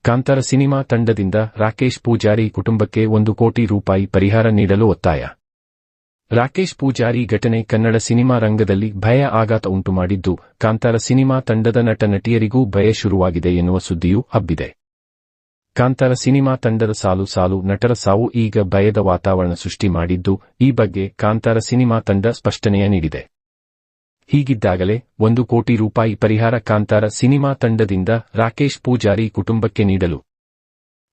Kantara cinema ತಂಡದಿಂದ ರಾಕೇಶ್ ಪೂಜಾರಿ ಕುಟುಂಬಕ್ಕೆ 1 ಕೋಟಿ ರೂಪಾಯಿ ಪರಿಹಾರ ನೀಡಲು ಒತ್ತಾಯ. ರಾಕೇಶ್ ಪೂಜಾರಿ ಘಟನೆ ಕನ್ನಡ ಸಿನಿಮಾ ರಂಗದಲ್ಲಿ ಭಯ ಆಘಾತ ಉಂಟುಮಾಡಿದ್ದು, ಕಾಂತಾರ ಸಿನಿಮಾ ತಂಡದ ನಟ ನಟಿಯರಿಗೂ ಭಯ ಶುರುವಾಗಿದೆ ಎನ್ನುವ ಸುದ್ದಿಯೂ ಹಬ್ಬಿದೆ. ಕಾಂತಾರ ಸಿನಿಮಾ ತಂಡದ ಸಾಲು ನಟರ ಸಾವು ಈಗ ಭಯದ ವಾತಾವರಣ ಸೃಷ್ಟಿ ಮಾಡಿದ್ದು, ಈ ಬಗ್ಗೆ ಕಾಂತಾರ ಸಿನಿಮಾ ತಂಡ ಸ್ಪಷ್ಟನೆಯ ನೀಡಿದೆ. ಹೀಗಿದ್ದಾಗಲೇ 1 ಕೋಟಿ ರೂಪಾಯಿ ಪರಿಹಾರ ಕಾಂತಾರ ಸಿನಿಮಾ ತಂಡದಿಂದ ರಾಕೇಶ್ ಪೂಜಾರಿ ಕುಟುಂಬಕ್ಕೆ ನೀಡಲು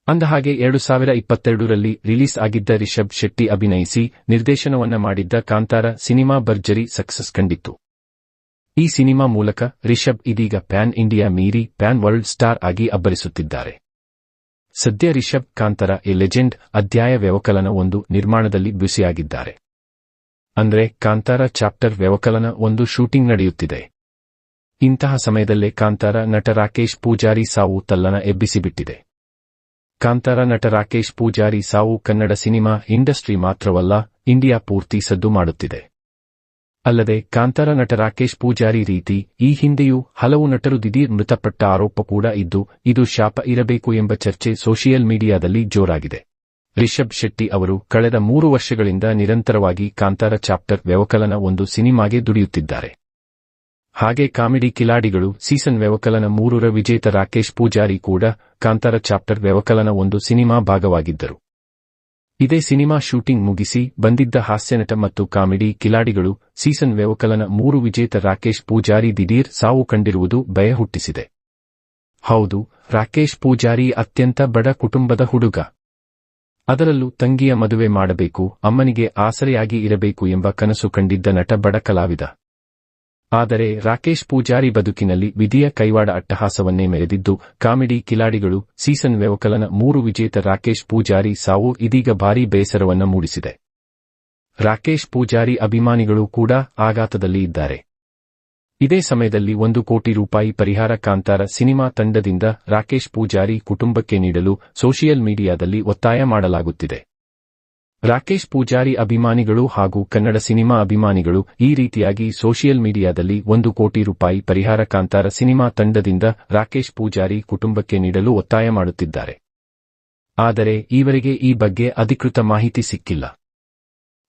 ಅಂದಹಾಗೆ 2022ರಲ್ಲಿ ರಿಲೀಸ್ ಆಗಿದ್ದ ರಿಷಬ್ ಶೆಟ್ಟಿ ಅಭಿನಯಿಸಿ ನಿರ್ದೇಶನವನ್ನ ಮಾಡಿದ್ದ ಕಾಂತಾರ ಸಿನಿಮಾ ಭರ್ಜರಿ ಸಕ್ಸಸ್ ಕಂಡಿತ್ತು. ಈ ಸಿನಿಮಾ ಮೂಲಕ ರಿಷಬ್ ಇದೀಗ ಪ್ಯಾನ್ ಇಂಡಿಯಾ ಮೀರಿ ಪ್ಯಾನ್ ವರ್ಲ್ಡ್ ಸ್ಟಾರ್ ಆಗಿ ಅಬ್ಬರಿಸುತ್ತಿದ್ದಾರೆ. ಸದ್ಯ ರಿಷಬ್ ಕಾಂತಾರ ಎ ಲೆಜೆಂಡ್ ಅಧ್ಯಾಯ ವ್ಯವಕಲನ 1 ನಿರ್ಮಾಣದಲ್ಲಿ ಬ್ಯುಸಿಯಾಗಿದ್ದಾರೆ. ಅಂದ್ರೆ ಕಾಂತಾರ ಚಾಪ್ಟರ್ ವ್ಯವಕಲನ 1 ಶೂಟಿಂಗ್ ನಡೆಯುತ್ತಿದೆ. ಇಂತಹ ಸಮಯದಲ್ಲೇ ಕಾಂತಾರ ನಟ ರಾಕೇಶ್ ಪೂಜಾರಿ ಸಾವು ತಲ್ಲಣ ಎಬ್ಬಿಸಿಬಿಟ್ಟಿದೆ. ಕಾಂತಾರ ನಟ ರಾಕೇಶ್ ಪೂಜಾರಿ ಸಾವು ಕನ್ನಡ ಸಿನಿಮಾ ಇಂಡಸ್ಟ್ರಿ ಮಾತ್ರವಲ್ಲ, ಇಂಡಿಯಾ ಪೂರ್ತಿ ಸದ್ದು ಮಾಡುತ್ತಿದೆ. ಅಲ್ಲದೆ ಕಾಂತಾರ ನಟ ರಾಕೇಶ್ ಪೂಜಾರಿ ರೀತಿ ಈ ಹಿಂದೆಯೂ ಹಲವು ನಟರು ದಿಢೀರ್ ಮೃತಪಟ್ಟ ಆರೋಪ ಕೂಡ ಇದ್ದು, ಇದು ಶಾಪ ಇರಬೇಕು ಎಂಬ ಚರ್ಚೆ ಸೋಷಿಯಲ್ ಮೀಡಿಯಾದಲ್ಲಿ ಜೋರಾಗಿದೆ. ರಿಷಬ್ ಶೆಟ್ಟಿ ಅವರು ಕಳೆದ 3 ವರ್ಷಗಳಿಂದ ನಿರಂತರವಾಗಿ ಕಾಂತಾರ ಚಾಪ್ಟರ್ ವ್ಯವಕಲನ 1 ಸಿನಿಮಾಗೆ ದುಡಿಯುತ್ತಿದ್ದಾರೆ. ಹಾಗೆ ಕಾಮಿಡಿ ಕಿಲಾಡಿಗಳು ಸೀಸನ್ ವ್ಯವಕಲನ 3ರ ವಿಜೇತ ರಾಕೇಶ್ ಪೂಜಾರಿ ಕೂಡ ಕಾಂತಾರ ಚಾಪ್ಟರ್ ವ್ಯವಕಲನ 1 ಸಿನಿಮಾ ಭಾಗವಾಗಿದ್ದರು. ಇದೇ ಸಿನಿಮಾ ಶೂಟಿಂಗ್ ಮುಗಿಸಿ ಬಂದಿದ್ದ ಹಾಸ್ಯನಟ ಮತ್ತು ಕಾಮಿಡಿ ಕಿಲಾಡಿಗಳು ಸೀಸನ್ ವ್ಯವಕಲನ 3 ವಿಜೇತ ರಾಕೇಶ್ ಪೂಜಾರಿ ದಿಢೀರ್ ಸಾವು ಕಂಡಿರುವುದು ಭಯ ಹುಟ್ಟಿಸಿದೆ. ಹೌದು, ರಾಕೇಶ್ ಪೂಜಾರಿ ಅತ್ಯಂತ ಬಡ ಕುಟುಂಬದ ಹುಡುಗ. ಅದರಲ್ಲೂ ತಂಗಿಯ ಮದುವೆ ಮಾಡಬೇಕು, ಅಮ್ಮನಿಗೆ ಆಸರೆಯಾಗಿ ಇರಬೇಕು ಎಂಬ ಕನಸು ಕಂಡಿದ್ದ ನಟ ಬಡ ಕಲಾವಿದ. ಆದರೆ ರಾಕೇಶ್ ಪೂಜಾರಿ ಬದುಕಿನಲ್ಲಿ ವಿಧಿಯ ಕೈವಾಡ ಅಟ್ಟಹಾಸವನ್ನೇ ಮೆರೆದಿದ್ದು, ಕಾಮಿಡಿ ಕಿಲಾಡಿಗಳು ಸೀಸನ್ ವ್ಯವಕಲನ 3 ವಿಜೇತ ರಾಕೇಶ್ ಪೂಜಾರಿ ಸಾವು ಇದೀಗ ಭಾರೀ ಬೇಸರವನ್ನ ಮೂಡಿಸಿದೆ. ರಾಕೇಶ್ ಪೂಜಾರಿ ಅಭಿಮಾನಿಗಳು ಕೂಡ ಆಘಾತದಲ್ಲಿ ಇದ್ದಾರೆ. ಇದೇ ಸಮಯದಲ್ಲಿ 1 ಕೋಟಿ ರೂಪಾಯಿ ಪರಿಹಾರ ಕಾಂತಾರ ಸಿನಿಮಾ ತಂಡದಿಂದ ರಾಕೇಶ್ ಪೂಜಾರಿ ಕುಟುಂಬಕ್ಕೆ ನೀಡಲು ಸೋಷಿಯಲ್ ಮೀಡಿಯಾದಲ್ಲಿ ಒತ್ತಾಯ ಮಾಡಲಾಗುತ್ತಿದೆ. ರಾಕೇಶ್ ಪೂಜಾರಿ ಅಭಿಮಾನಿಗಳು ಹಾಗೂ ಕನ್ನಡ ಸಿನಿಮಾ ಅಭಿಮಾನಿಗಳು ಈ ರೀತಿಯಾಗಿ ಸೋಷಿಯಲ್ ಮೀಡಿಯಾದಲ್ಲಿ 1 ಕೋಟಿ ರೂಪಾಯಿ ಪರಿಹಾರ ಕಾಂತಾರ ಸಿನಿಮಾ ತಂಡದಿಂದ ರಾಕೇಶ್ ಪೂಜಾರಿ ಕುಟುಂಬಕ್ಕೆ ನೀಡಲು ಒತ್ತಾಯ ಮಾಡುತ್ತಿದ್ದಾರೆ. ಆದರೆ ಈವರೆಗೆ ಈ ಬಗ್ಗೆ ಅಧಿಕೃತ ಮಾಹಿತಿ ಸಿಕ್ಕಿಲ್ಲ.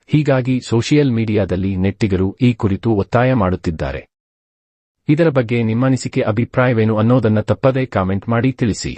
ಹೀಗಾಗಿ ಸೋಷಿಯಲ್ ಮೀಡಿಯಾದಲ್ಲಿ ನೆಟ್ಟಿಗರು ಈ ಕುರಿತು ಒತ್ತಾಯ ಮಾಡುತ್ತಿದ್ದಾರೆ. ಇದರ ಬಗ್ಗೆ ನಿಮ್ಮ ಅನಿಸಿಕೆ ಅಭಿಪ್ರಾಯವೇನು ಅನ್ನೋದನ್ನ ತಪ್ಪದೇ ಕಾಮೆಂಟ್ ಮಾಡಿ ತಿಳಿಸಿ.